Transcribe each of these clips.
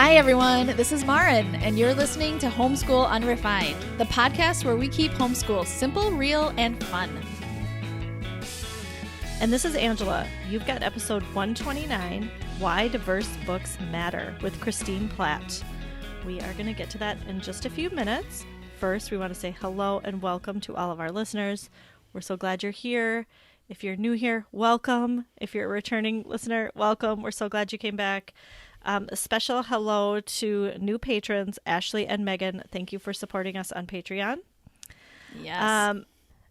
Hi, everyone. This is Marin, and you're listening to Homeschool Unrefined, the podcast where we keep homeschool simple, real, and fun. And this is Angela. You've got episode 129, Why Diverse Books Matter, with Christine Platt. We are going to get to that in just a few minutes. First, we want to say hello and welcome to all of our listeners. We're so glad you're here. If you're new here, welcome. If you're a returning listener, welcome. We're so glad you came back. A special hello to new patrons, Ashley and Megan. Thank you for supporting us on Patreon. Yes.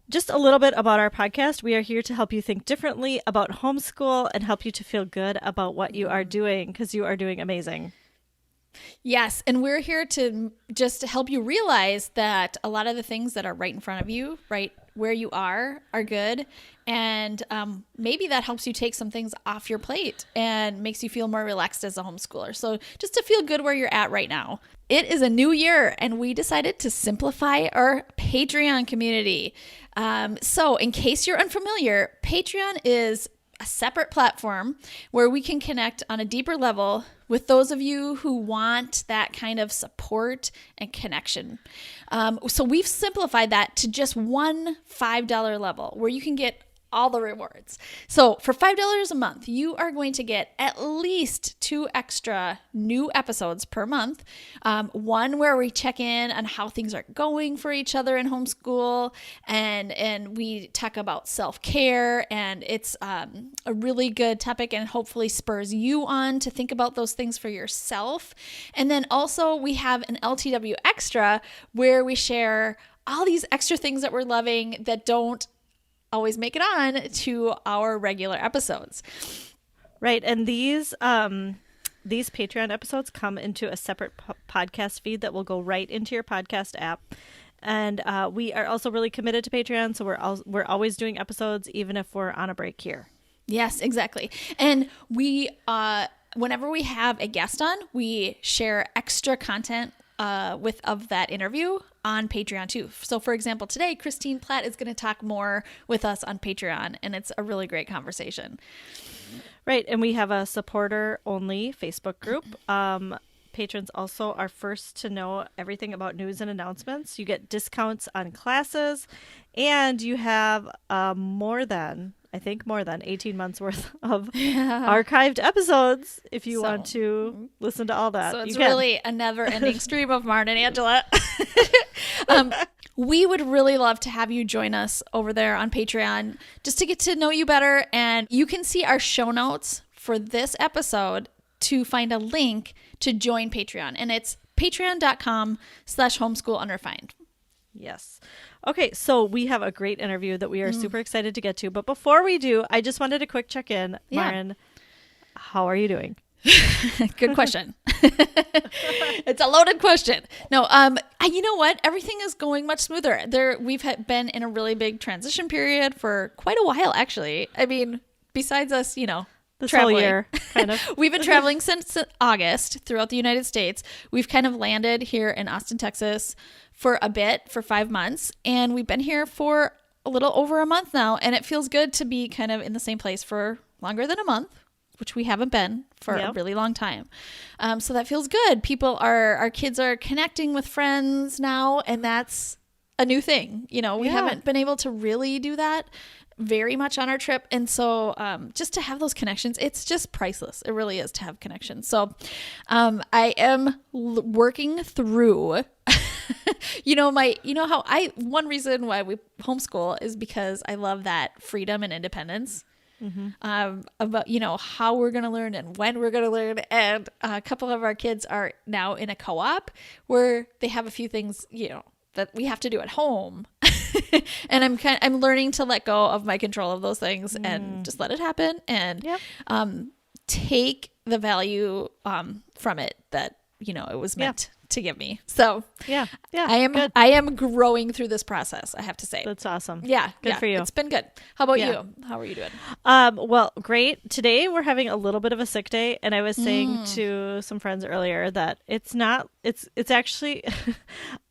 Just a little bit about our podcast. We are here to help you think differently about homeschool and help you to feel good about what you are doing, because you are doing amazing. Yes, and we're here to just help you realize that a lot of the things that are right in front of you, right where you are good. And maybe that helps you take some things off your plate and makes you feel more relaxed as a homeschooler. So just to feel good where you're at right now. It is a new year, and we decided to simplify our Patreon community. So in case you're unfamiliar, Patreon is a separate platform where we can connect on a deeper level with those of you who want that kind of support and connection. So we've simplified that to just one $5 level where you can get all the rewards. So for $5 a month, you are going to get at least 2 extra new episodes per month. One where we check in on how things are going for each other in homeschool, and we talk about self-care, and it's a really good topic and hopefully spurs you on to think about those things for yourself. And then also we have an LTW Extra where we share all these extra things that we're loving that don't always make it on to our regular episodes. Right. And these Patreon episodes come into a separate podcast feed that will go right into your podcast app. And we are also really committed to Patreon. So we're always doing episodes, even if we're on a break here. Yes, exactly. And we, whenever we have a guest on, we share extra content of that interview on Patreon too. So for example, today, Christine Platt is going to talk more with us on Patreon, and it's a really great conversation. Right. And we have a supporter only Facebook group. Patrons also are first to know everything about news and announcements. You get discounts on classes, and you have more than 18 months worth of archived episodes if you want to listen to all that. So it's really a never-ending stream of Martin and Angela. We would really love to have you join us over there on Patreon just to get to know you better. And you can see our show notes for this episode to find a link to join Patreon. And it's patreon.com/homeschoolunrefined. Yes. Okay, so we have a great interview that we are super excited to get to. But before we do, I just wanted a quick check-in. Marin, how are you doing? Good question. It's a loaded question. No, you know what? Everything is going much smoother. We've been in a really big transition period for quite a while, actually. I mean, besides us, This traveling. whole year, kind of. We've been traveling since August throughout the United States. We've kind of landed here in Austin, Texas for a bit, for 5 months. And we've been here for a little over a month now. And it feels good to be kind of in the same place for longer than a month, which we haven't been for a really long time. So that feels good. Our kids are connecting with friends now, and that's a new thing. We haven't been able to really do that very much on our trip. And so just to have those connections, it's just priceless. It really is to have connections. So I am working through, one reason why we homeschool is because I love that freedom and independence. About how we're going to learn and when we're going to learn. And a couple of our kids are now in a co-op where they have a few things that we have to do at home. And I'm learning to let go of my control of those things and just let it happen and take the value from it that it was meant to give me. So I am growing through this process, I have to say. That's awesome. Good for you. It's been good. How about you? How are you doing? Well, great. Today we're having a little bit of a sick day, and I was saying to some friends earlier that it's actually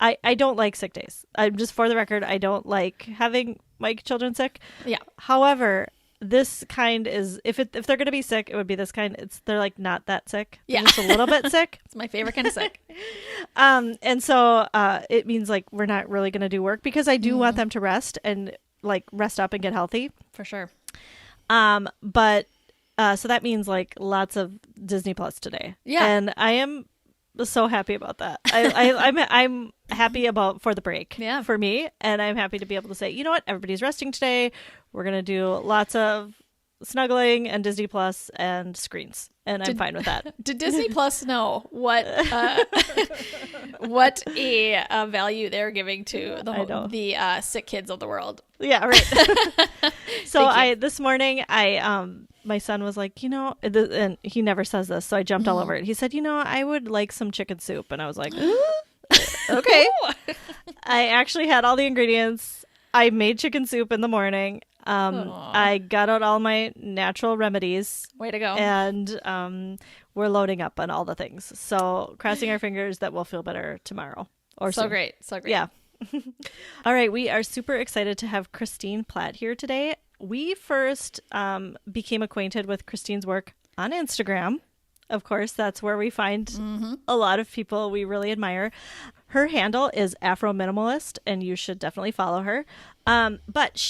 I don't like sick days. I'm just, for the record, I don't like having my children sick. Yeah. However, this kind is, if they're going to be sick, it would be this kind. They're like not that sick. They're Yeah. just a little bit sick. It's my favorite kind of sick. And so it means like we're not really going to do work because I do want them to rest and like rest up and get healthy. For sure. But so that means like lots of Disney Plus today. Yeah. And I am so happy about that. I'm happy about for the break for me. And I'm happy to be able to say, you know what? Everybody's resting today. We're going to do lots of snuggling and Disney Plus and screens. And I'm fine with that. Did Disney Plus know what what a value they're giving to the sick kids of the world? Yeah, right. So this morning my son was like, and he never says this, so I jumped all over it. He said, I would like some chicken soup, and I was like, okay. I actually had all the ingredients. I made chicken soup in the morning. I got out all my natural remedies. Way to go. And we're loading up on all the things. So crossing our fingers that we'll feel better tomorrow. Or so soon. great. So great. Yeah. All right. We are super excited to have Christine Platt here today. We first became acquainted with Christine's work on Instagram. Of course, that's where we find a lot of people we really admire. Her handle is Afro Minimalist, and you should definitely follow her. But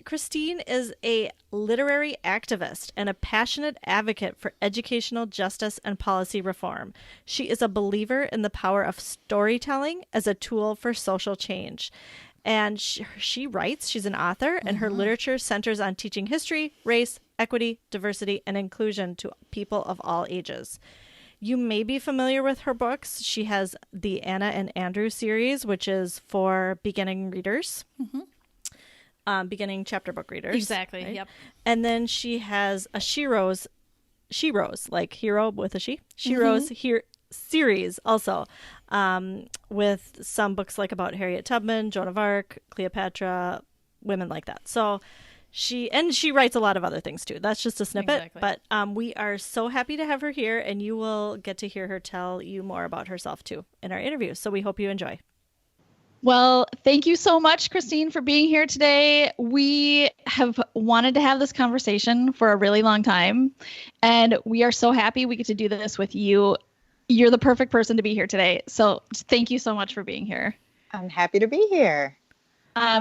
Christine is a literary activist and a passionate advocate for educational justice and policy reform. She is a believer in the power of storytelling as a tool for social change. And she writes, she's an author, and her literature centers on teaching history, race, equity, diversity, and inclusion to people of all ages. You may be familiar with her books. She has the Anna and Andrew series, which is for beginning readers, beginning chapter book readers. Exactly. Right? Yep. And then she has a She Rose, like hero with a she. She Rose series also, with some books like about Harriet Tubman, Joan of Arc, Cleopatra, women like that. So she writes a lot of other things too. That's just a snippet. Exactly. But we are so happy to have her here, and you will get to hear her tell you more about herself too in our interview. So we hope you enjoy. Well, thank you so much, Christine, for being here today. We have wanted to have this conversation for a really long time, and we are so happy we get to do this with you. You're the perfect person to be here today. So thank you so much for being here. I'm happy to be here.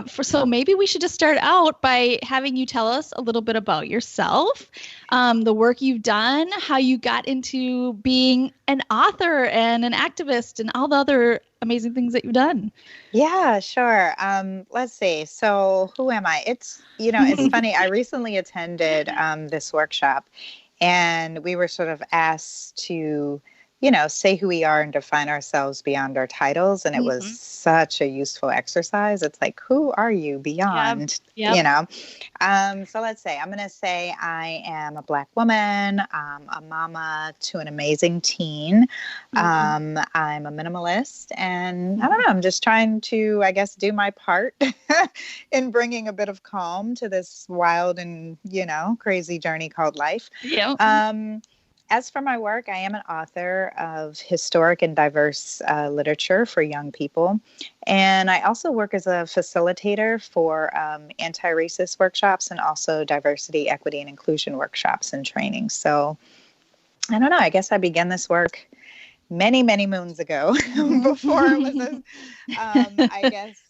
So maybe we should just start out by having you tell us a little bit about yourself, the work you've done, how you got into being an author and an activist and all the other amazing things that you've done. Yeah, sure. Let's see. So who am I? It's funny. I recently attended this workshop, and we were sort of asked to say who we are and define ourselves beyond our titles. And it was such a useful exercise. It's like, who are you beyond, So let's say, I'm going to say I am a Black woman, a mama to an amazing teen. I'm a minimalist, and I don't know, I'm just trying to, I guess, do my part in bringing a bit of calm to this wild and, crazy journey called life. Yeah. As for my work, I am an author of historic and diverse literature for young people. And I also work as a facilitator for anti-racist workshops and also diversity, equity, and inclusion workshops and training. So I don't know, I guess I began this work many, many moons ago before it was I guess,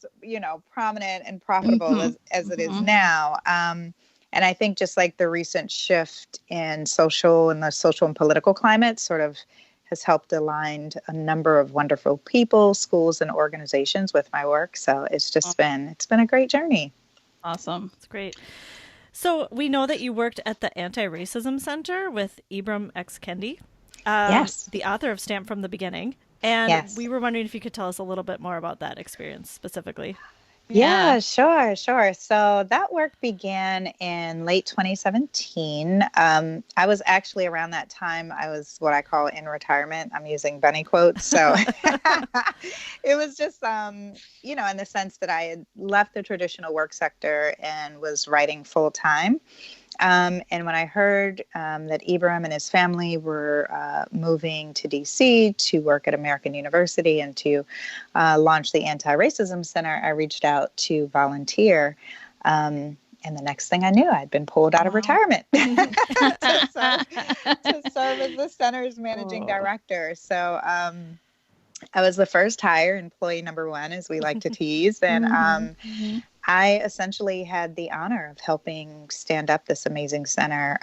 prominent and profitable as it is now. And I think just like the recent shift in the social and political climate sort of has helped align a number of wonderful people, schools, and organizations with my work. So it's just been a great journey. Awesome. It's great. So we know that you worked at the Anti-Racism Center with Ibram X. Kendi, Yes, the author of Stamped from the Beginning. And yes. we were wondering if you could tell us a little bit more about that experience specifically. Yeah, sure. So that work began in late 2017. I was actually around that time, I was what I call in retirement. I'm using bunny quotes. So it was just, in the sense that I had left the traditional work sector and was writing full time. And when I heard that Ibram and his family were moving to DC to work at American University and to launch the Anti-Racism Center, I reached out to volunteer. And And the next thing I knew, I'd been pulled out of retirement to serve as the center's managing director. So I was the first hire, employee number one, as we like to tease. And I essentially had the honor of helping stand up this amazing center.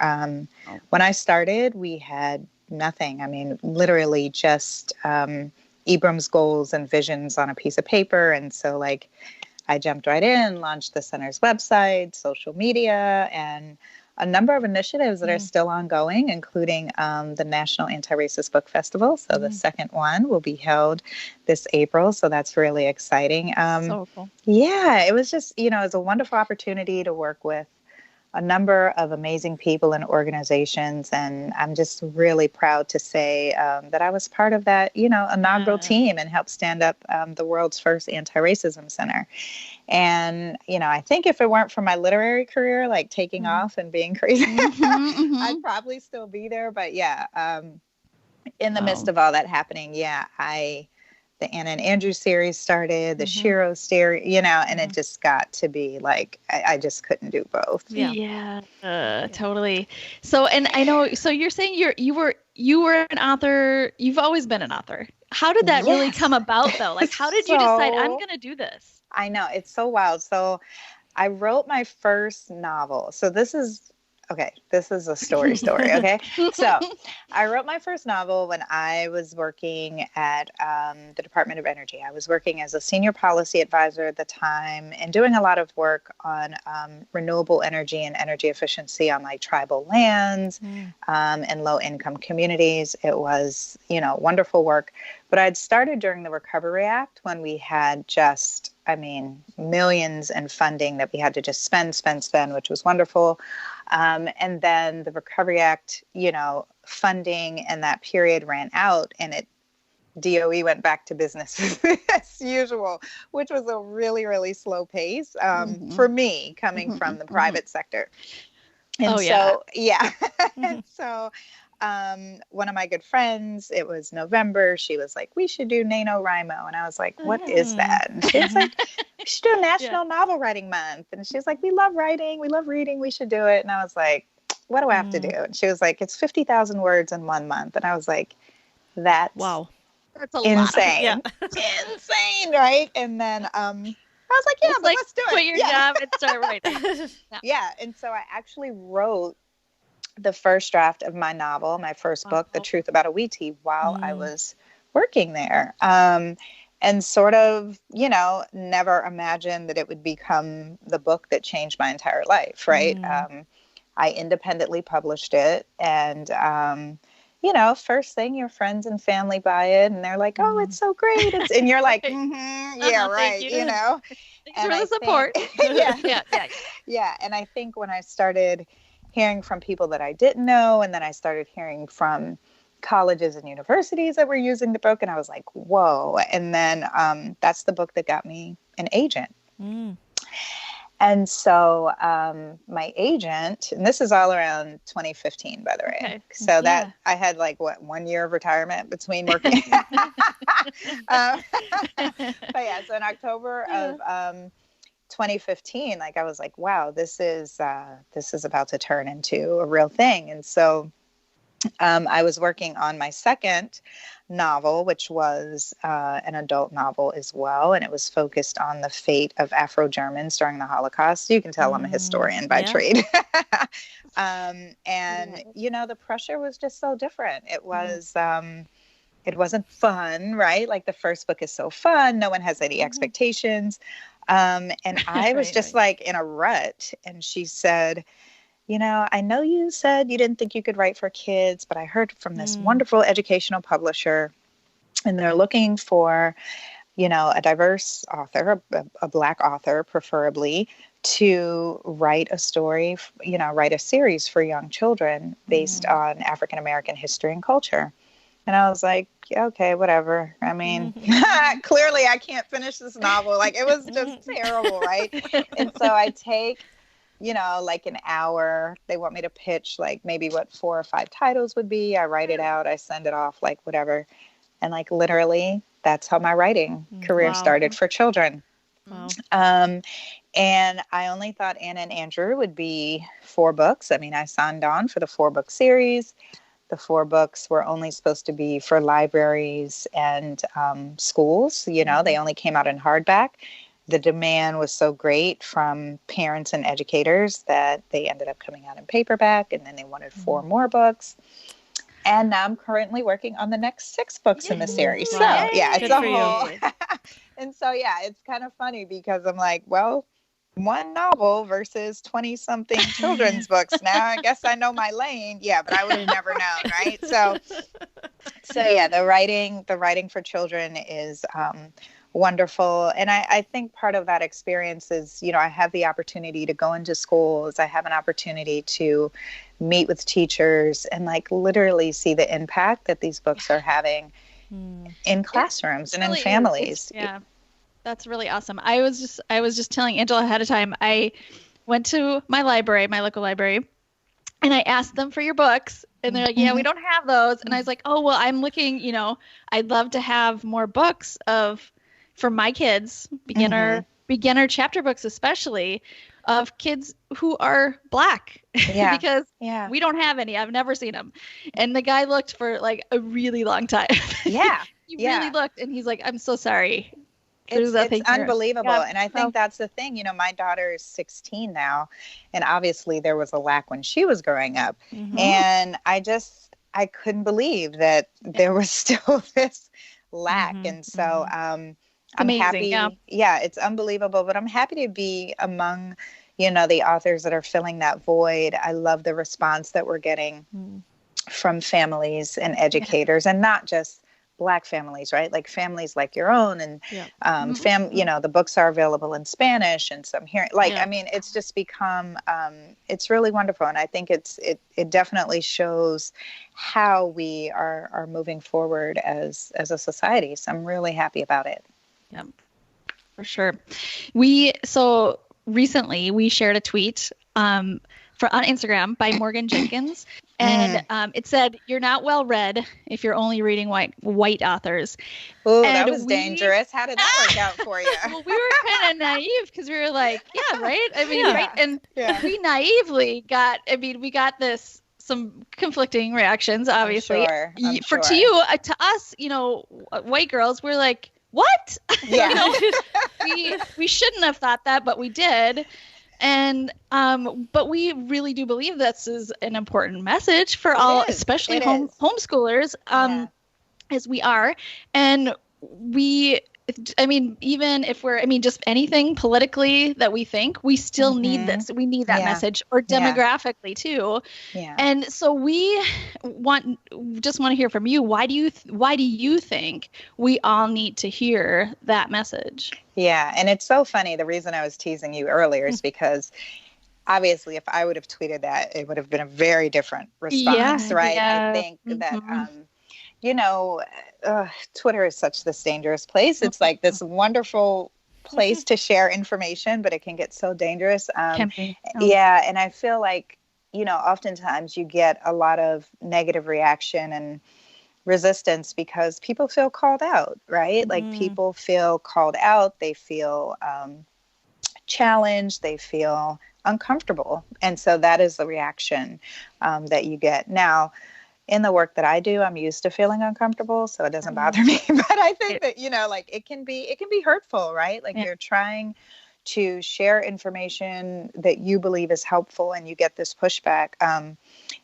When I started, we had nothing. I mean, literally just Ibram's goals and visions on a piece of paper. And so like I jumped right in, launched the center's website, social media, and a number of initiatives that are still ongoing, including the National Anti-Racist Book Festival. So the second one will be held this April. So that's really exciting. So cool. Yeah, it was just, it was a wonderful opportunity to work with a number of amazing people and organizations. And I'm just really proud to say that I was part of that, inaugural team and helped stand up the world's first anti-racism center. And, I think if it weren't for my literary career, like taking off and being crazy, I'd probably still be there. But yeah, in the midst of all that happening, the Anna and Andrew series started, the Shiro series, and it just got to be like, I just couldn't do both. Yeah, totally. So, and I know, so you're saying you were an author. You've always been an author. How did that really come about though? Like, how did you decide I'm going to do this? I know, it's so wild. So I wrote my first novel. So this is a story. Okay. So I wrote my first novel when I was working at the Department of Energy. I was working as a senior policy advisor at the time and doing a lot of work on renewable energy and energy efficiency on like tribal lands and low income communities. It was, wonderful work. But I'd started during the Recovery Act when we had just, millions in funding that we had to just spend, which was wonderful. And then the Recovery Act, funding and that period ran out and DOE went back to business as usual, which was a really, really slow pace for me coming from the private sector. And and so one of my good friends, it was November. She was like, we should do NaNoWriMo. And I was like, what is that? And she was like, we should do a National Novel Writing Month. And she's like, we love writing. We love reading. We should do it. And I was like, what do I have to do? And she was like, it's 50,000 words in 1 month. And I was like, that's That's a insane. lot. Insane, right? And then I was like, yeah, but let's do it. Quit your job and start writing. And so I actually wrote the first draft of my novel, my first book, The Truth About a Wheatie, while I was working there. And sort of, never imagined that it would become the book that changed my entire life, right? I independently published it. And, first thing, your friends and family buy it. And they're like, oh, it's so great. And you're like, yeah, right, Thanks for the support. Yeah. And I think when I started hearing from people that I didn't know, and then I started hearing from colleges and universities that were using the book, and I was like, whoa. And then that's the book that got me an agent. And so my agent, and this is all around 2015, by the way. So that I had 1 year of retirement between working. But so in October of 2015, I was like, wow, this is about to turn into a real thing. And so I was working on my second novel, which was an adult novel as well. And it was focused on the fate of Afro-Germans during the Holocaust. You can tell I'm a historian by trade. And, the pressure was just so different. It was, it wasn't fun, right? Like the first book is so fun. No one has any expectations. And I was just in a rut. And she said, I know you said you didn't think you could write for kids, but I heard from this wonderful educational publisher, and they're looking for, a diverse author, a Black author, preferably, to write a story, write a series for young children based on African American history and culture. And I was like, okay, whatever. I mean, clearly I can't finish this novel. It was just terrible, right? And so I take, an hour. They want me to pitch maybe what 4 or 5 titles would be. I write it out. I send it off, whatever. And literally, that's how my writing career started for children. Wow. And I only thought Anna and Andrew would be 4 books. I mean, I signed on for the 4-book series. The 4 books were only supposed to be for libraries and schools. You know, they only came out in hardback. The demand was so great from parents and educators that they ended up coming out in paperback, and then they wanted 4 more books. And now I'm currently working on the next 6 books in the series. So yeah, it's a whole. And so, yeah, it's kind of funny because I'm like, well, 1 novel versus 20 something children's books. Now I guess I know my lane. Yeah, but I would have never known. Right. So yeah, the writing for children is wonderful. And I think part of that experience is, you know, I have the opportunity to go into schools. I have an opportunity to meet with teachers and like literally see the impact that these books are having in classrooms and in families. Yeah. That's really awesome. I was just telling Angela ahead of time. I went to my library, my local library, and I asked them for your books. And they're like, yeah, we don't have those. And I was like, oh, well, I'm looking, you know, I'd love to have more books for my kids, beginner chapter books, especially of kids who are Black, because we don't have any. I've never seen them. And the guy looked for like a really long time. Yeah. He really looked, and he's like, I'm so sorry. It's unbelievable. Yeah. And I think that's the thing, you know, my daughter is 16 now, and obviously there was a lack when she was growing up. And I couldn't believe that there was still this lack. And so I'm happy. Yeah, it's unbelievable, but I'm happy to be among, you know, the authors that are filling that void. I love the response that we're getting from families and educators, and not just Black families, right? Like families like your own, and you know, the books are available in Spanish, and some here. Like, I mean, it's just become, it's really wonderful, and I think it definitely shows how we are moving forward as a society. So I'm really happy about it. Yeah, for sure. So recently we shared a tweet on Instagram by Morgan Jenkins. And it said, "You're not well read if you're only reading white authors." Oh, that was dangerous. How did that work out for you? Well, we were kind of naive because we were like, yeah, right? I mean, right? And we naively got some conflicting reactions, obviously. I'm sure. To us, you know, white girls, we're like, what? Yeah. You know, we shouldn't have thought that, but we did. And but we really do believe this is an important message for all, especially homeschoolers, as we are. And even if just anything politically that we think, we still need this. We need that message, or demographically too. Yeah. And so we just want to hear from you. Why do you think we all need to hear that message? Yeah. And it's so funny. The reason I was teasing you earlier is because obviously if I would have tweeted that, it would have been a very different response, right? Yeah. I think that, you know, Twitter is such this dangerous place. It's like this wonderful place to share information, but it can get so dangerous. Yeah. And I feel like, you know, oftentimes you get a lot of negative reaction and resistance because people feel called out, right? Like people feel called out. They feel challenged. They feel uncomfortable. And so that is the reaction that you get. Now, in the work that I do, I'm used to feeling uncomfortable, so it doesn't bother me. But I think that, you know, like it can be hurtful, right? Like you're trying to share information that you believe is helpful, and you get this pushback.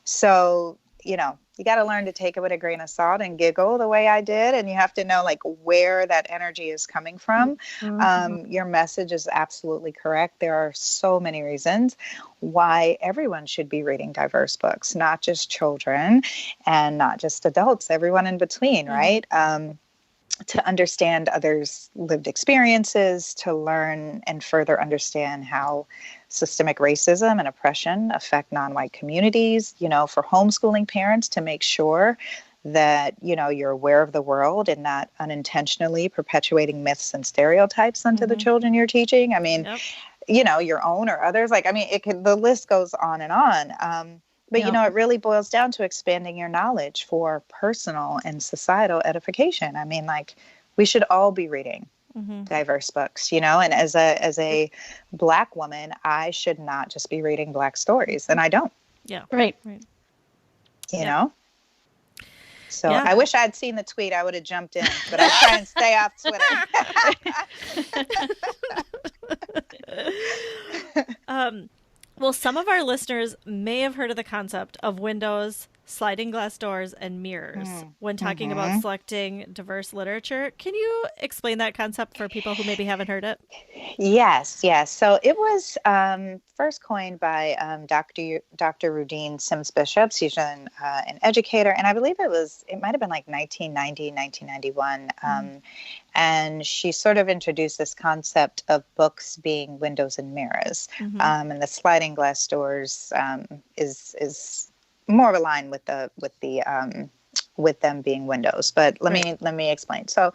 So, you know, you got to learn to take it with a grain of salt and giggle the way I did. And you have to know like where that energy is coming from. Your message is absolutely correct. There are so many reasons why everyone should be reading diverse books, not just children and not just adults, everyone in between, right? To understand others' lived experiences, to learn and further understand how systemic racism and oppression affect non-white communities, you know, for homeschooling parents to make sure that, you know, you're aware of the world and not unintentionally perpetuating myths and stereotypes onto the children you're teaching. I mean, you know, your own or others, like, I mean, the list goes on and on. But, you know, it really boils down to expanding your knowledge for personal and societal edification. I mean, like, we should all be reading. diverse books, you know, and as a Black woman, I should not just be reading Black stories, and I don't. Yeah. Right. You know? So Yeah. I wish I had seen the tweet. I would have jumped in, but I try and stay off Twitter. Well, some of our listeners may have heard of the concept of windows, sliding glass doors, and mirrors when talking about selecting diverse literature. Can you explain that concept for people who maybe haven't heard it? Yes. So it was first coined by Dr. Rudine Sims Bishop. She's an educator, and I believe it might have been like 1990, 1991. And she sort of introduced this concept of books being windows and mirrors. And the sliding glass doors is more aligned with them being windows. But let me explain. So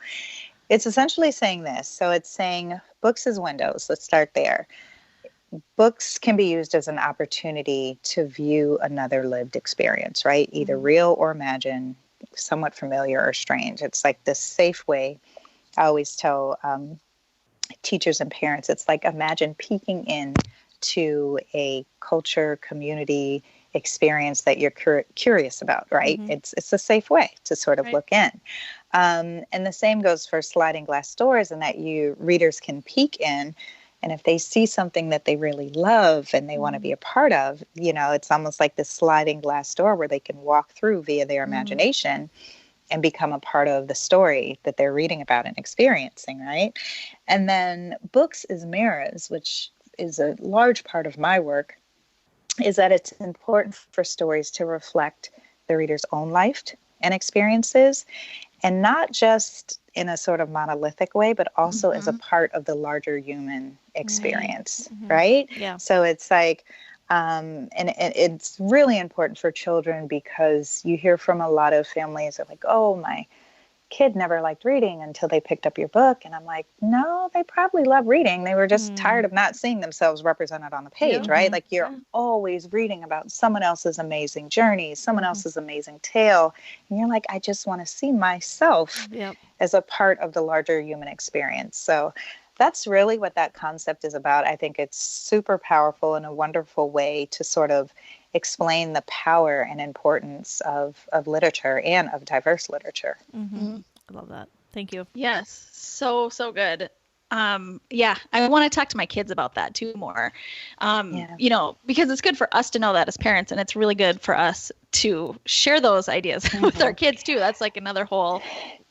it's essentially saying this. So it's saying books as windows. Let's start there. Books can be used as an opportunity to view another lived experience, right? Either real or imagined, somewhat familiar or strange. It's like this safe way. I always tell teachers and parents, it's like imagine peeking in to a culture, community experience that you're curious about, right? It's a safe way to sort of look in. And the same goes for sliding glass doors, and that readers can peek in. And if they see something that they really love and they want to be a part of, you know, it's almost like this sliding glass door where they can walk through via their imagination and become a part of the story that they're reading about and experiencing, right? And then books as mirrors, which is a large part of my work, is that it's important for stories to reflect the reader's own life and experiences, and not just in a sort of monolithic way, but also as a part of the larger human experience, right? Yeah. So it's like, and it's really important for children, because you hear from a lot of families that are like, oh, my kid never liked reading until they picked up your book. And I'm like, no, they probably love reading. They were just tired of not seeing themselves represented on the page, right? Like you're always reading about someone else's amazing journey, someone else's amazing tale. And you're like, I just want to see myself as a part of the larger human experience. So that's really what that concept is about. I think it's super powerful and a wonderful way to sort of explain the power and importance of literature and of diverse literature. I love that. Thank you. Yes. So good. I want to talk to my kids about that too more. You know, because it's good for us to know that as parents, and it's really good for us to share those ideas with our kids too. That's like another whole.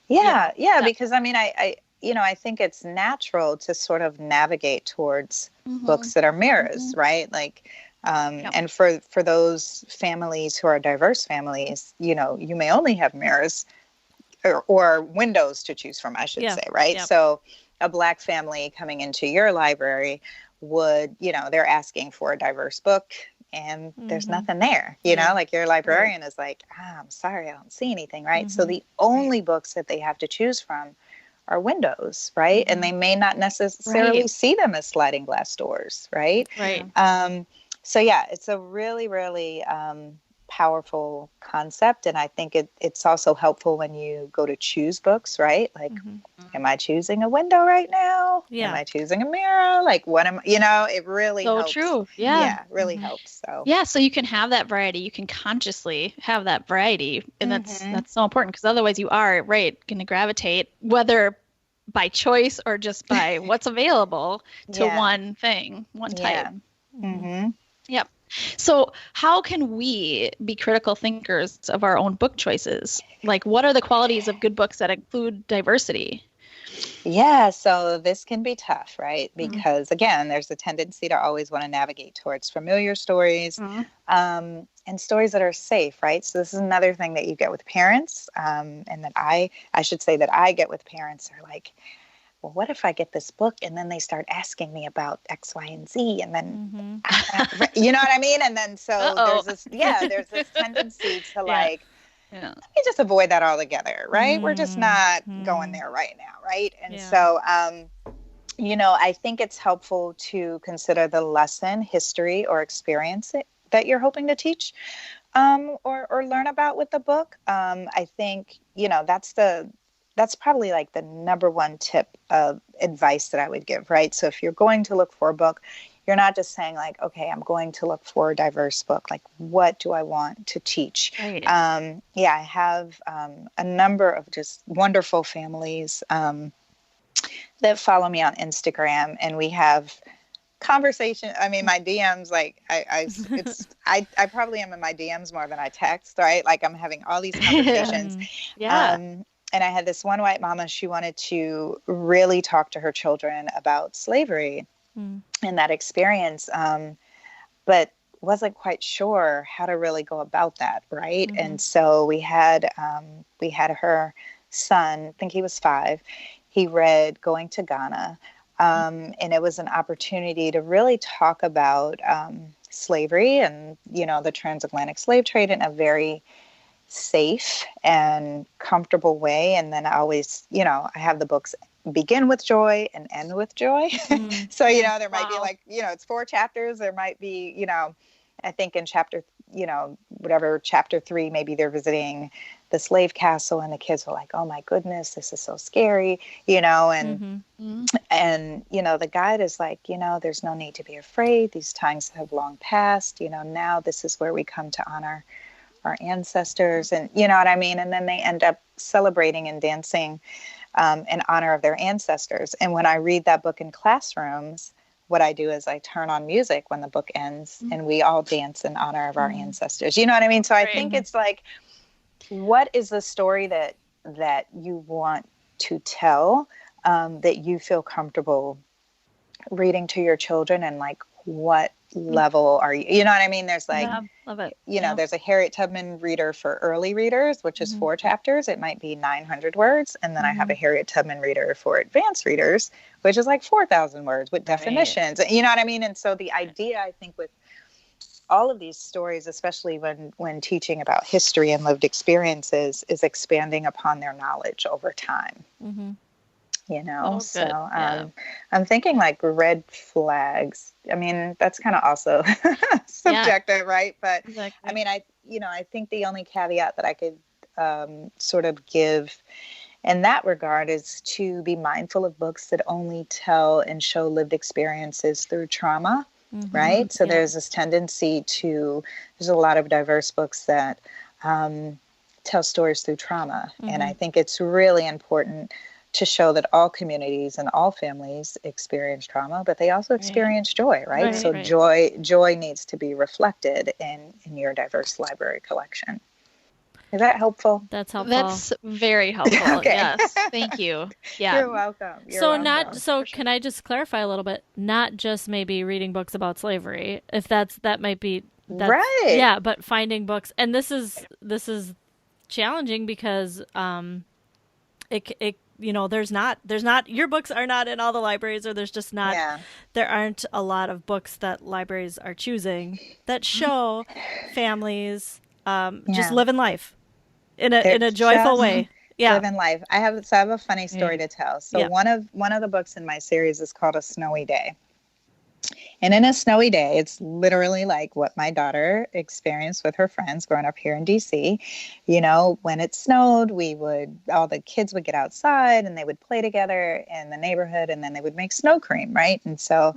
Because I mean, I think it's natural to sort of navigate towards books that are mirrors, right? Like, and for those families who are diverse families, you know, you may only have mirrors or windows to choose from, I should say, right? So a Black family coming into your library would, you know, they're asking for a diverse book, and there's nothing there, you know, like your librarian is like, I'm sorry, I don't see anything, right? So the only books that they have to choose from are windows, right? And they may not necessarily see them as sliding glass doors, right? So yeah, it's a really, really powerful concept. And I think it's also helpful when you go to choose books, right? Like, am I choosing a window right now? Am I choosing a mirror? Like, what am, you know, it really helps. True. Really helps. So so you can have that variety. You can consciously have that variety. And that's so important, because otherwise you are going to gravitate, whether by choice or just by what's available, to one thing, one type. Yep. So how can we be critical thinkers of our own book choices? Like, what are the qualities of good books that include diversity? Yeah, so this can be tough, right? Because again, there's a tendency to always want to navigate towards familiar stories and stories that are safe, right? So this is another thing that you get with parents, and that I should say that I get with parents are like, well, what if I get this book and then they start asking me about X, Y, and Z, and then, you know what I mean? And then there's this tendency to like, let me just avoid that altogether, right? We're just not going there right now, right? And so, you know, I think it's helpful to consider the lesson, history, or experience that you're hoping to teach or learn about with the book. I think, you know, that's that's probably like the number one tip of advice that I would give, right? So if you're going to look for a book, you're not just saying like, okay, I'm going to look for a diverse book. Like, what do I want to teach? Right. Yeah, I have a number of just wonderful families that follow me on Instagram, and we have conversation. I mean, my DMs, like I probably am in my DMs more than I text, right? Like I'm having all these conversations. Yeah. And I had this one white mama, she wanted to really talk to her children about slavery and that experience, but wasn't quite sure how to really go about that, right? And so we had her son, I think he was 5, he read Going to Ghana. And it was an opportunity to really talk about slavery and, the transatlantic slave trade in a very safe and comfortable way. And then I always, I have the books begin with joy and end with joy. So, there might be like, it's 4 chapters. There might be, I think in chapter, chapter 3, maybe they're visiting the slave castle and the kids are like, oh my goodness, this is so scary, and the guide is like, there's no need to be afraid. These times have long passed, now this is where we come to honor our ancestors, and you know what I mean? And then they end up celebrating and dancing in honor of their ancestors. And when I read that book in classrooms, what I do is I turn on music when the book ends and we all dance in honor of our ancestors. You know what I mean? So I think it's like, what is the story that you want to tell, that you feel comfortable reading to your children, and like, what level are you know what I mean? There's like, love it. There's a Harriet Tubman reader for early readers, which is 4 chapters. It might be 900 words. And then I have a Harriet Tubman reader for advanced readers, which is like 4,000 words with definitions. You know what I mean? And so the idea, I think, with all of these stories, especially when teaching about history and lived experiences, is expanding upon their knowledge over time. I'm thinking like red flags. I mean, that's kind of also subjective, right? But exactly. I mean, I think the only caveat that I could sort of give in that regard is to be mindful of books that only tell and show lived experiences through trauma, right? So there's this tendency there's a lot of diverse books that tell stories through trauma. And I think it's really important to show that all communities and all families experience trauma, but they also experience joy, right? So joy needs to be reflected in your diverse library collection. Is that helpful? That's helpful. That's very helpful. Okay. Yes. Thank you. Yeah. You're welcome. So can I just clarify a little bit? Not just maybe reading books about slavery, if that might be right. Yeah, but finding books, and this is challenging because it there's not your books are not in all the libraries, or there's just not there aren't a lot of books that libraries are choosing that show families just living life in a joyful way. Living life. I have a funny story to tell. So one of the books in my series is called A Snowy Day. And in A Snowy Day, it's literally like what my daughter experienced with her friends growing up here in DC. When it snowed, all the kids would get outside and they would play together in the neighborhood, and then they would make snow cream, right? And so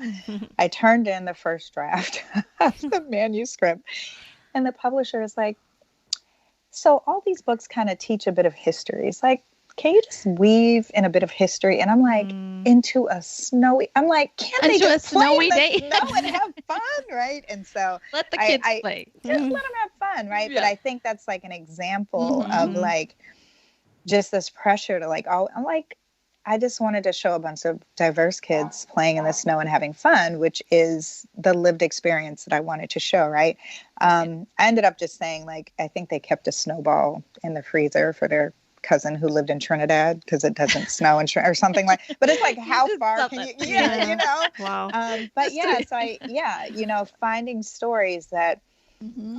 I turned in the first draft of the manuscript, and the publisher is like, so all these books kind of teach a bit of history. It's like, can you just weave in a bit of history? And I'm like, into a snowy, I'm like, can't they just play in the snow and have fun, right? And so let the kids play. Just let them have fun, right? Yeah. But I think that's like an example of like just this pressure to like, I'm like, I just wanted to show a bunch of diverse kids playing in the snow and having fun, which is the lived experience that I wanted to show, right? I ended up just saying, like, I think they kept a snowball in the freezer for their cousin who lived in Trinidad because it doesn't snow or something like. But it's like, how far can you? Wow. But so finding stories that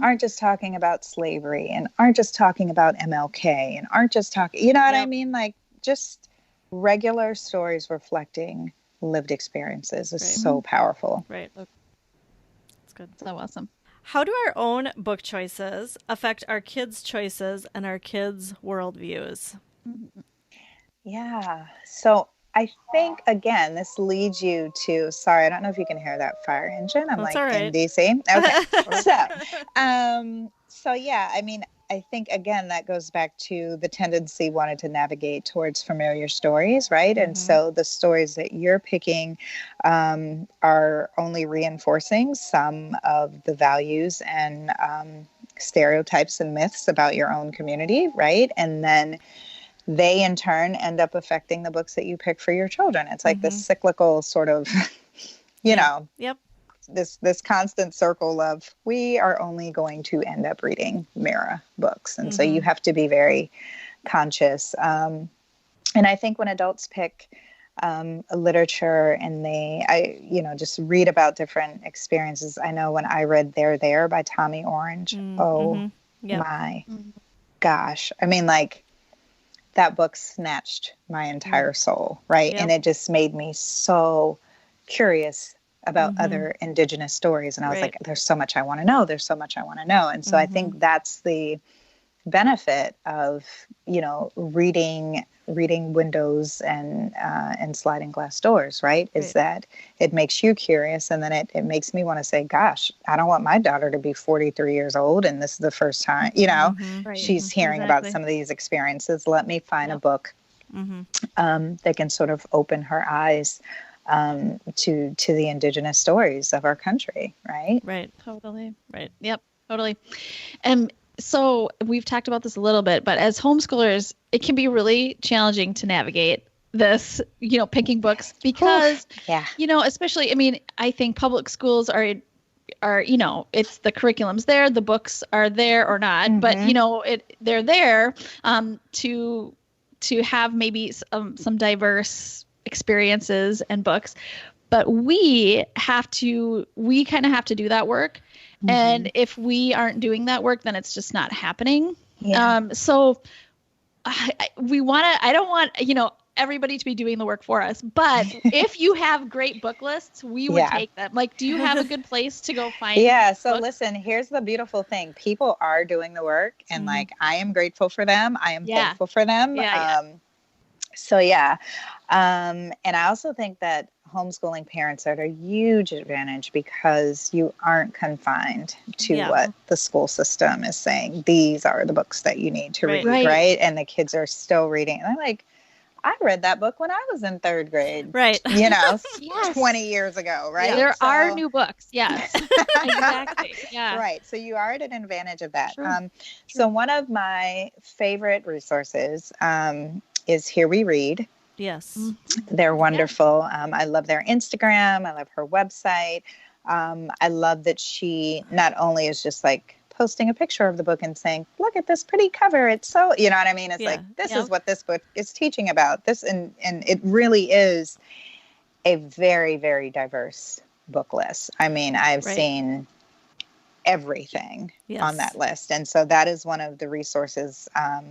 aren't just talking about slavery and aren't just talking about MLK and aren't just talking, what I mean? Like, just regular stories reflecting lived experiences is so powerful. Right. That's good. So awesome. How do our own book choices affect our kids' choices and our kids' worldviews? Yeah. So I think, again, this leads you to, sorry, I don't know if you can hear that fire engine. I'm That's like all in right. DC. Okay. So yeah, I mean, I think again, that goes back to the tendency wanted to navigate towards familiar stories, right? And so the stories that you're picking are only reinforcing some of the values and stereotypes and myths about your own community, right? And then they in turn end up affecting the books that you pick for your children. It's like this cyclical sort of, you know, Yep. this constant circle of we are only going to end up reading Mira books. And so you have to be very conscious. And I think when adults pick literature and just read about different experiences. I know when I read There by Tommy Orange, oh my gosh. I mean, like, that book snatched my entire soul, right? Yep. And it just made me so curious about other Indigenous stories. And I was like, there's so much I want to know. There's so much I want to know. And so I think that's the benefit of, reading windows and sliding glass doors, right? Is that it makes you curious, and then it makes me want to say, gosh, I don't want my daughter to be 43 years old and this is the first time she's hearing about some of these experiences. Let me find a book that can sort of open her eyes to the Indigenous stories of our country, right? Right. Totally. Right. Yep. Totally. So we've talked about this a little bit, but as homeschoolers, it can be really challenging to navigate this, picking books because, especially, I mean, I think public schools are, it's the curriculum's there, the books are there or not, but, they're there to have maybe some diverse experiences and books. But we kind of have to do that work. And if we aren't doing that work, then it's just not happening. Yeah. So I don't want, everybody to be doing the work for us, but if you have great book lists, we would take them. Like, do you have a good place to go find? Yeah. So books? Listen, here's the beautiful thing. People are doing the work, and like, I am grateful for them. I am thankful for them. And I also think that homeschooling parents are at a huge advantage because you aren't confined to what the school system is saying. These are the books that you need to read, right? And the kids are still reading. And I'm like, I read that book when I was in third grade, right? 20 years ago, right? There are new books, yes, exactly, yeah, right. So you are at an advantage of that. So one of my favorite resources is Here We Read. Yes. They're wonderful. I love their Instagram. I love her website. I love that she not only is just like posting a picture of the book and saying, look at this pretty cover. It's so, you know what I mean? It's like, this is what this book is teaching about this. And it really is a very, very diverse book list. I mean, I've seen everything on that list. And so that is one of the resources,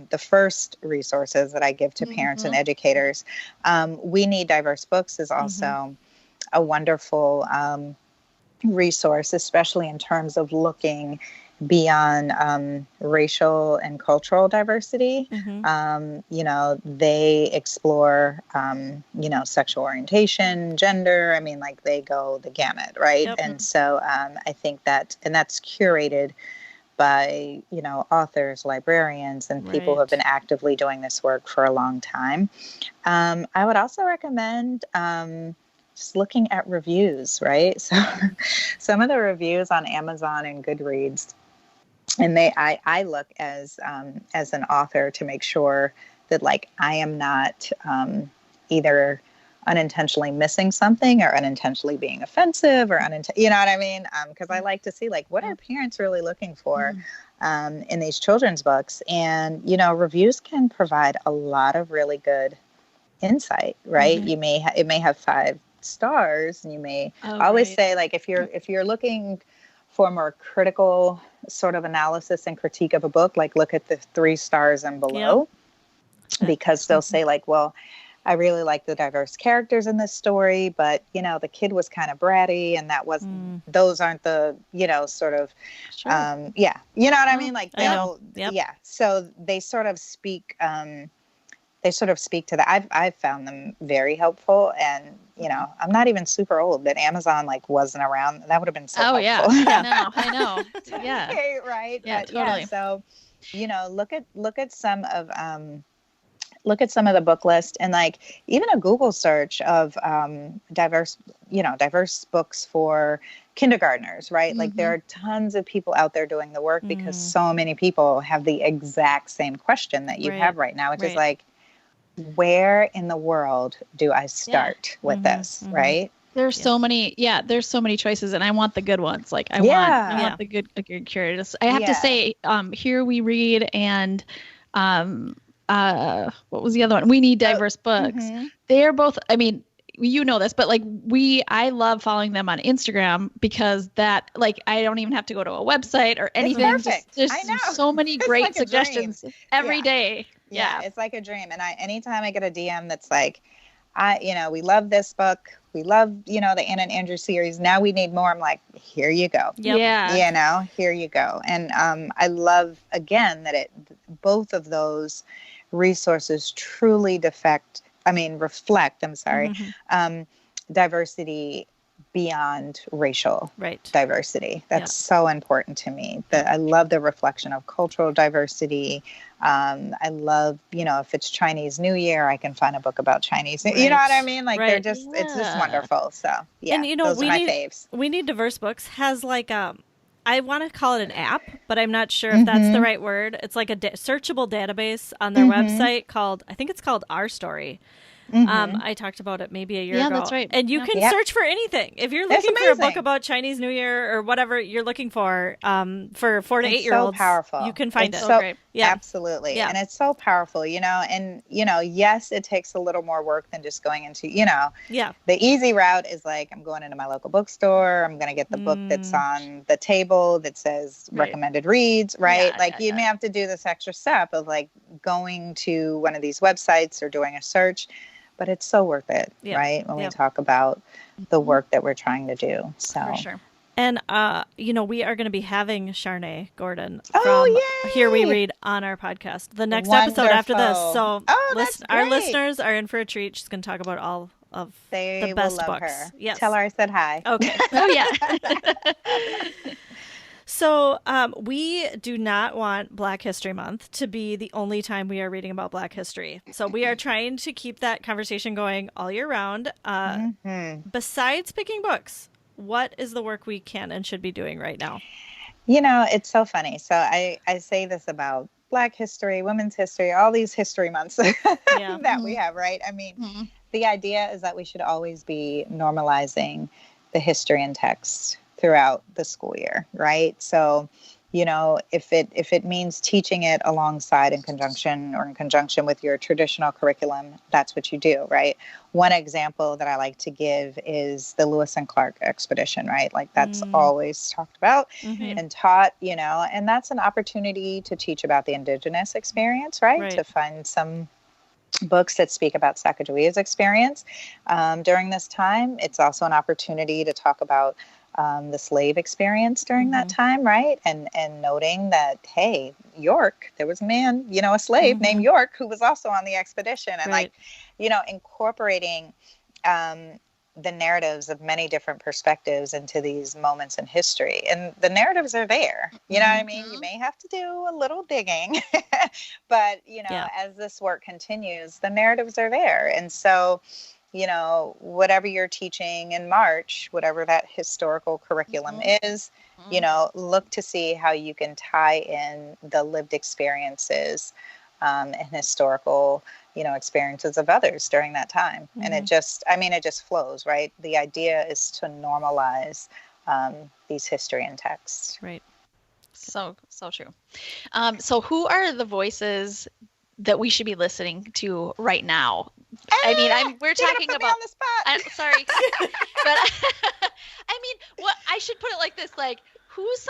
the first resources that I give to parents and educators. We Need Diverse Books is also a wonderful resource, especially in terms of looking beyond racial and cultural diversity. They explore, sexual orientation, gender. I mean, like, they go the gamut, right? And so I think that, and that's curated by, authors, librarians, and people who have been actively doing this work for a long time. I would also recommend just looking at reviews, right? So some of the reviews on Amazon and Goodreads, and I look as an author to make sure that, like, I am not either unintentionally missing something or unintentionally being offensive or you know what I mean? Because I like to see, like, what are parents really looking for in these children's books? And, reviews can provide a lot of really good insight, right? It may have 5 stars, and you may always say, like, if you're looking for more critical sort of analysis and critique of a book, like, look at the 3 stars and below, because they'll say, like, well, I really like the diverse characters in this story, but, the kid was kind of bratty, and that wasn't, those aren't the, sort of, you know what I mean? Like, so they sort of speak, they sort of speak to that. I've found them very helpful, and I'm not even super old. That Amazon like wasn't around, that would have been so helpful. Yeah, I know. Yeah, right. Yeah, But totally. yeah, so look at some of the book list, and like even a Google search of diverse books for kindergartners, right? Like there are tons of people out there doing the work, because so many people have the exact same question that you have right now, which is like, where in the world do I start with this, right? There's so many, there's so many choices, and I want the good ones. Like I want the good curators. I have to say, Here We Read and what was the other one? We Need Diverse Books. They are both, I mean, this, but like I love following them on Instagram, because that, like, I don't even have to go to a website or anything. It's perfect. There's I know. so many great like suggestions every day. Yeah, it's like a dream. And anytime I get a DM that's like, we love this book, we love, the Anna and Andrew series, now we need more. I'm like, here you go. Yep. Yeah. Here you go. And I love, again, that both of those resources truly reflect, diversity beyond racial diversity. That's so important to me. I love the reflection of cultural diversity. I love, if it's Chinese New Year, I can find a book about Chinese. You know what I mean? Like they're just, it's just wonderful. So yeah, and those are my faves. We Need Diverse Books has like I want to call it an app, but I'm not sure if that's the right word. It's like a searchable database on their website I think it's called Our Story. I talked about it maybe a year ago. Yeah, that's right. And you can search for anything. If you're looking for a book about Chinese New Year or whatever you're looking for 4 to 8-year-olds, powerful. You can find it. So great. Yeah. Absolutely. Yeah. And it's so powerful, and, yes, it takes a little more work than just going into, the easy route is like, I'm going into my local bookstore. I'm going to get the book that's on the table that says recommended reads, right? You may have to do this extra step of like going to one of these websites or doing a search. But it's so worth it, right? When we talk about the work that we're trying to do. So. For sure. And, we are going to be having Sharnae Gordon from Here We Read on our podcast. The next episode after this. So our listeners are in for a treat. She's going to talk about all of the best books. Her. Yes. Tell her I said hi. Okay. So we do not want Black History Month to be the only time we are reading about Black history. So we are trying to keep that conversation going all year round. Besides picking books, what is the work we can and should be doing right now? It's so funny. So I say this about Black history, women's history, all these history months that we have, right? I mean, the idea is that we should always be normalizing the history and text throughout the school year, right? So, if it means teaching it alongside in conjunction with your traditional curriculum, that's what you do, right? One example that I like to give is the Lewis and Clark expedition, right? Like that's always talked about and taught, and that's an opportunity to teach about the indigenous experience, right? To find some books that speak about Sacagawea's experience during this time. It's also an opportunity to talk about the slave experience during that time, right? And noting that, hey, York, there was a man, a slave named York who was also on the expedition. And incorporating the narratives of many different perspectives into these moments in history. And the narratives are there. You know what I mean? You may have to do a little digging, but, as this work continues, the narratives are there. And so, whatever you're teaching in March, whatever that historical curriculum is, look to see how you can tie in the lived experiences and historical, experiences of others during that time. And it just flows, right? The idea is to normalize these history and texts. Right. So true. So who are the voices that we should be listening to right now? We're talking about on the spot. Sorry, but I should put it like this: like, who's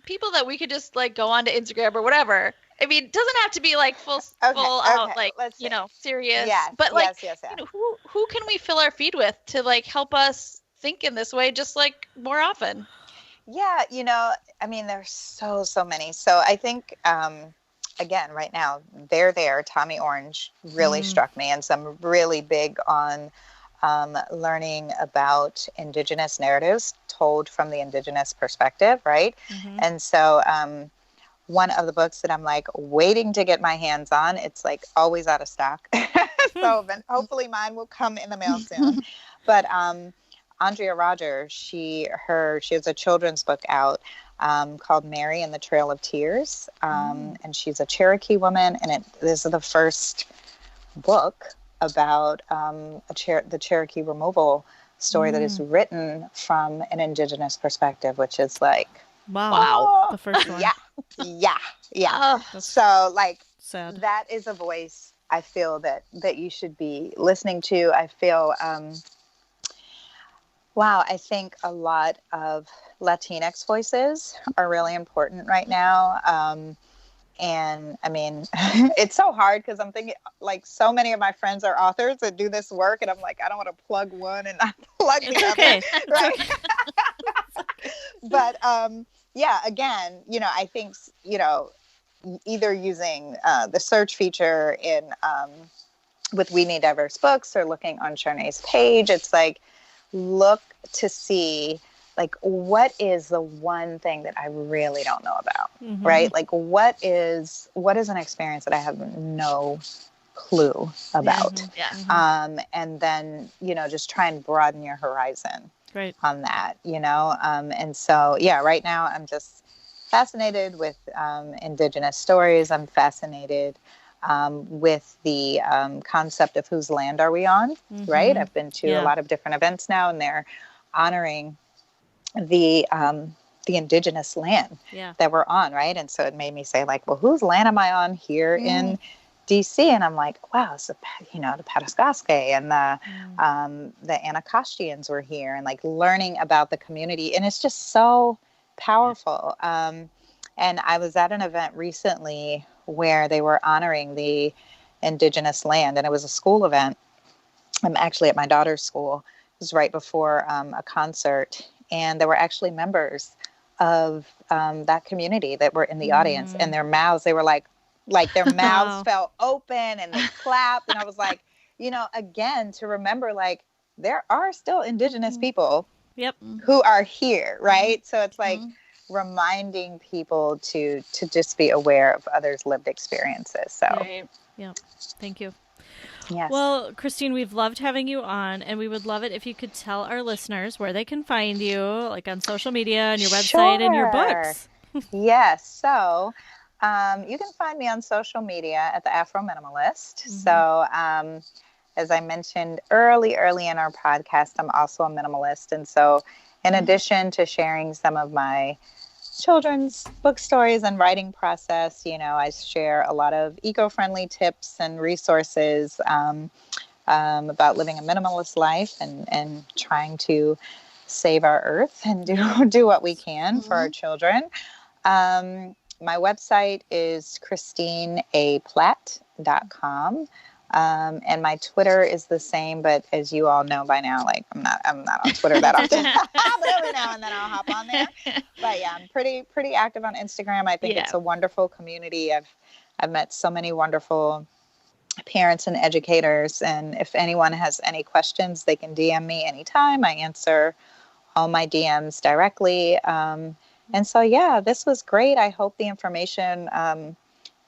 people that we could just like go on to Instagram or whatever. It doesn't have to be like full out, like serious. Yes, but like, who can we fill our feed with to like help us think in this way, just like more often? Yeah, there's so many. So I think again, right now, they're there. Tommy Orange really struck me. And so I'm really big on learning about Indigenous narratives told from the Indigenous perspective, right? And so one of the books that I'm like waiting to get my hands on, it's like always out of stock. So then hopefully mine will come in the mail soon. But Andrea Roger, she has a children's book out called Mary and the Trail of Tears. And she's a Cherokee woman. And this is the first book about the Cherokee removal story that is written from an Indigenous perspective, which is like, wow. The first one. Yeah. So like sad. That is a voice I feel that you should be listening to. I feel, I think a lot of Latinx voices are really important right now. And I mean, it's so hard because I'm thinking like so many of my friends are authors that do this work. And I'm like, I don't want to plug one and not plug the other. Okay. Right. But again, I think, either using the search feature with We Need Diverse Books or looking on Charnay's page, it's like, look to see like, what is the one thing that I really don't know about, right? Like, what is an experience that I have no clue about? And then, just try and broaden your horizon on that, and so, right now I'm just fascinated with Indigenous stories. I'm fascinated with the concept of whose land are we on, right? I've been to a lot of different events now, and they're honoring the Indigenous land that we're on, right? And so it made me say, like, well, whose land am I on here in DC? And I'm like, wow, it's the Pataskaske and the Anacostia were here, and like learning about the community, and it's just so powerful. And I was at an event recently where they were honoring the Indigenous land, and it was a school event. I'm actually at my daughter's school. It was right before a concert, and there were actually members of that community that were in the audience, and their mouths, they were like their mouths fell open and they clapped. And I was like, again, to remember, like, there are still Indigenous people who are here, right? So it's like reminding people to just be aware of others' lived experiences. So, Thank you. Yes. Well, Christine, we've loved having you on, and we would love it if you could tell our listeners where they can find you, like on social media and your website and your books. Yes. So you can find me on social media at the Afro Minimalist. So as I mentioned early in our podcast, I'm also a minimalist. And so in addition to sharing some of my children's book stories and writing process, I share a lot of eco-friendly tips and resources about living a minimalist life and trying to save our earth and do what we can for our children. My website is christineaplatt.com. And my Twitter is the same, but as you all know by now, like I'm not on Twitter that often, but every now and then I'll hop on there. But yeah, I'm pretty active on Instagram. I think it's a wonderful community. I've met so many wonderful parents and educators, and if anyone has any questions, they can DM me anytime. I answer all my DMs directly. And so, this was great. I hope the information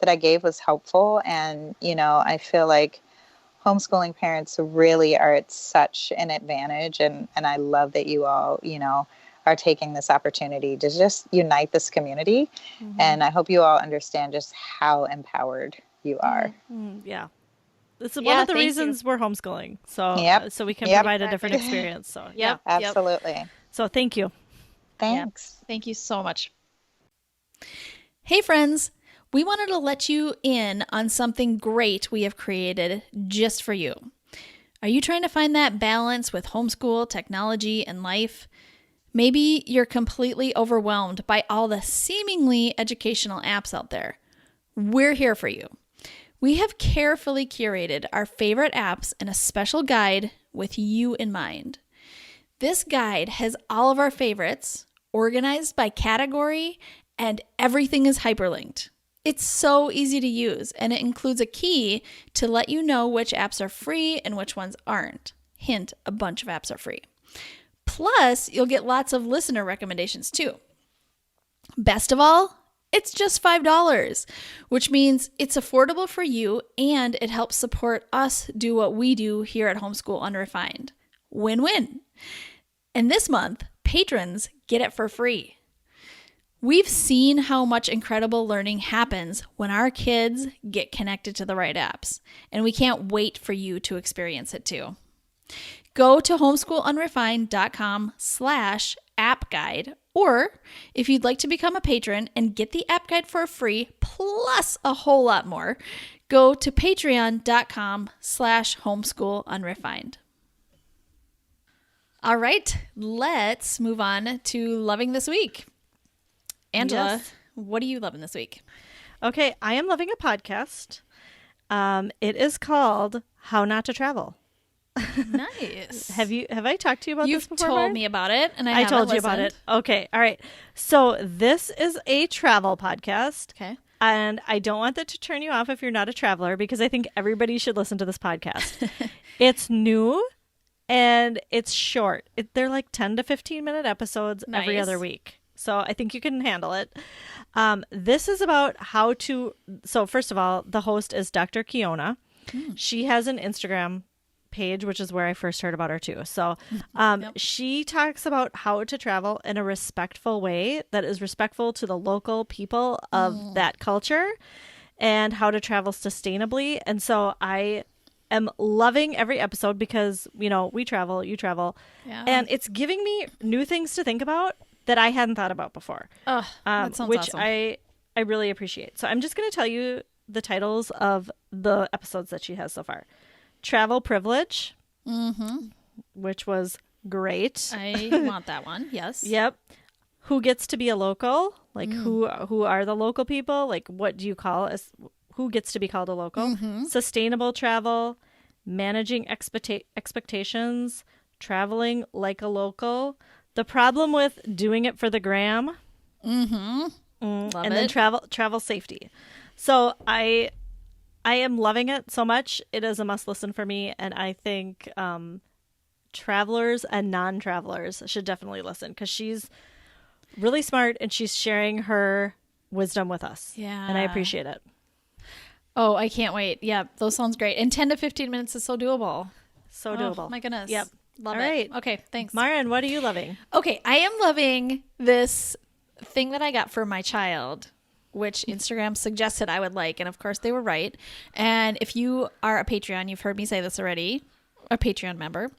that I gave was helpful. And, I feel like homeschooling parents really are at such an advantage. And I love that you all, are taking this opportunity to just unite this community. And I hope you all understand just how empowered you are. Yeah. This is one of the reasons we're homeschooling. So, so we can provide a different experience. So, Absolutely. So thank you. Thanks. Thank you so much. Hey, friends. We wanted to let you in on something great we have created just for you. Are you trying to find that balance with homeschool, technology, and life? Maybe you're completely overwhelmed by all the seemingly educational apps out there. We're here for you. We have carefully curated our favorite apps in a special guide with you in mind. This guide has all of our favorites organized by category, and everything is hyperlinked. It's so easy to use, and it includes a key to let you know which apps are free and which ones aren't. Hint, a bunch of apps are free. Plus, you'll get lots of listener recommendations too. Best of all, it's just $5, which means it's affordable for you and it helps support us do what we do here at Homeschool Unrefined. Win-win. And this month, patrons get it for free. We've seen how much incredible learning happens when our kids get connected to the right apps, and we can't wait for you to experience it too. Go to homeschoolunrefined.com/app guide, or if you'd like to become a patron and get the app guide for free plus a whole lot more, go to patreon.com/homeschoolunrefined. All right, let's move on to loving this week. Angela, Yes. what are you loving this week? Okay, I am loving a podcast. It is called How Not to Travel. Nice. Have I talked to you about You've this before? told Maren? me about it, and I told you about it. Okay, all right. So this is a travel podcast. Okay. And I don't want that to turn you off if you're not a traveler, because I think everybody should listen to this podcast. It's new and it's short. They're like 10 to 15 minute episodes every Nice. other week. So I think you can handle it. This is about how to. So first of all, the host is Dr. Kiona. She has an Instagram page, which is where I first heard about her too. So she talks about how to travel in a respectful way that is respectful to the local people of that culture, and how to travel sustainably. And so I am loving every episode because, you know, we travel, you travel, and it's giving me new things to think about that I hadn't thought about before. Oh, that sounds which awesome. I really appreciate. So I'm just going to tell you the titles of the episodes that she has so far. Travel Privilege, which was great. I want that one. Yes. Yep. Who Gets to Be a Local? Like who are the local people? Like what do you call us? Who gets to be called a local? Sustainable travel, managing expectations, traveling like a local. The problem with doing it for the gram. Love And it. then travel safety. So I am loving it so much. It is a must listen for me, and I think travelers and non-travelers should definitely listen because she's really smart and she's sharing her wisdom with us. Yeah. And I appreciate it. Oh, I can't wait. Yeah, those sounds great. And 10 to 15 minutes is so doable. So doable. Oh, my goodness. Yep. Love All it. right. Okay, thanks. Maren, what are you loving? Okay, I am loving this thing that I got for my child, which Instagram suggested I would like. And of course, they were right. And if you are a Patreon, you've heard me say this already, a Patreon member.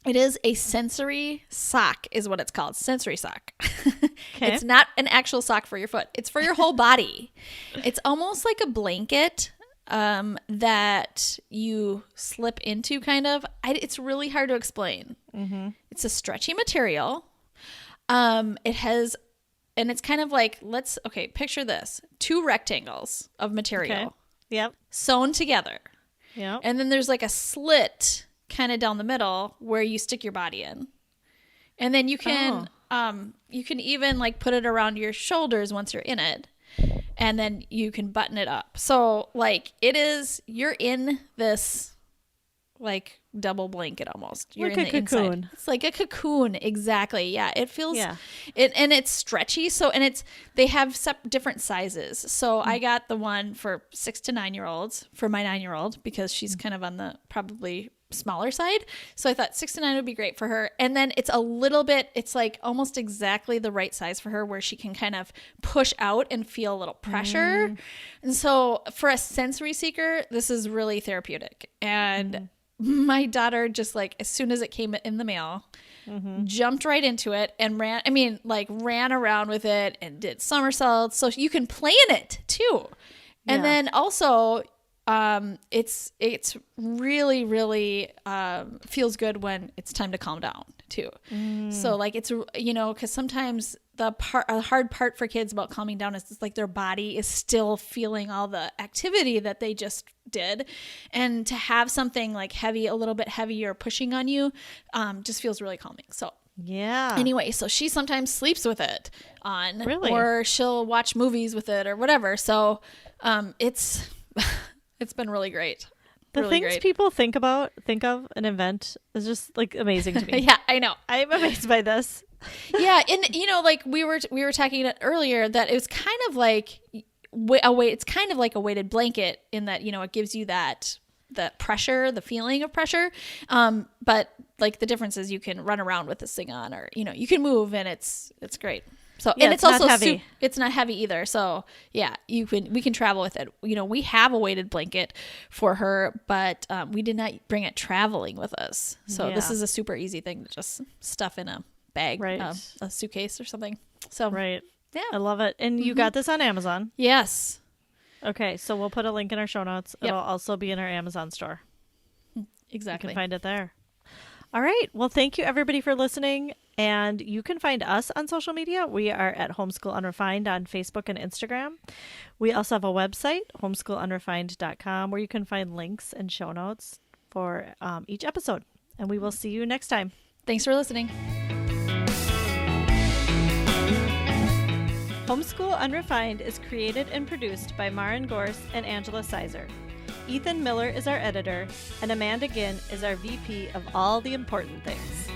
It is a sensory sock, is what it's called. Sensory sock. Okay. It's not an actual sock for your foot. It's for your whole body. It's almost like a blanket that you slip into, kind of. It's really hard to explain. It's a stretchy material. It has, and it's kind of like, picture this. 2 rectangles of material Okay. Yep. sewn together. Yep. And then there's like a slit kind of down the middle where you stick your body in. And then you can even like put it around your shoulders once you're in it. And then you can button it up. So like you're in this like double blanket almost. You're Like in a the cocoon. inside. It's like a cocoon, exactly. Yeah, it feels Yeah. and it's stretchy. So they have different sizes. So I got the one for 6 to 9 year olds for my 9-year-old because she's kind of on the probably smaller side. So I thought 6 to 9 would be great for her. And then it's it's like almost exactly the right size for her where she can kind of push out and feel a little pressure. And so for a sensory seeker, this is really therapeutic. And my daughter just like, as soon as it came in the mail, jumped right into it and ran around with it and did somersaults. So you can play in it too. And Yeah. then also, it's really, really feels good when it's time to calm down too. So like it's, because sometimes a hard part for kids about calming down is it's like their body is still feeling all the activity that they just did, and to have something like heavy, a little bit heavier pushing on you, just feels really calming. So Yeah. Anyway, so she sometimes sleeps with it on, Really? or she'll watch movies with it or whatever. So it's been really great. The really things great. people think of and invent is just like amazing to me. Yeah, I know. I'm amazed by this. Yeah, and like we were talking earlier that it was kind of like it's kind of like a weighted blanket in that it gives you that pressure, the feeling of pressure, but like the difference is you can run around with this thing on, or you can move, and it's great. So Yeah, and it's not also heavy. it's not heavy either. So yeah, we can travel with it. We have a weighted blanket for her, but we did not bring it traveling with us. So this Yeah. is a super easy thing to just stuff in a bag, Right. A suitcase or something. So Right. yeah, I love it. And you got this on Amazon. yes, Okay, so we'll put a link in our show notes. Yep. It'll also be in our Amazon store. exactly. You can find it there. All right. Well, thank you everybody for listening. And you can find us on social media. We are at Homeschool Unrefined on Facebook and Instagram. We also have a website, homeschoolunrefined.com, where you can find links and show notes for each episode. And we will see you next time. Thanks for listening. Homeschool Unrefined is created and produced by Maren Gorse and Angela Sizer. Ethan Miller is our editor, and Amanda Ginn is our VP of all the important things.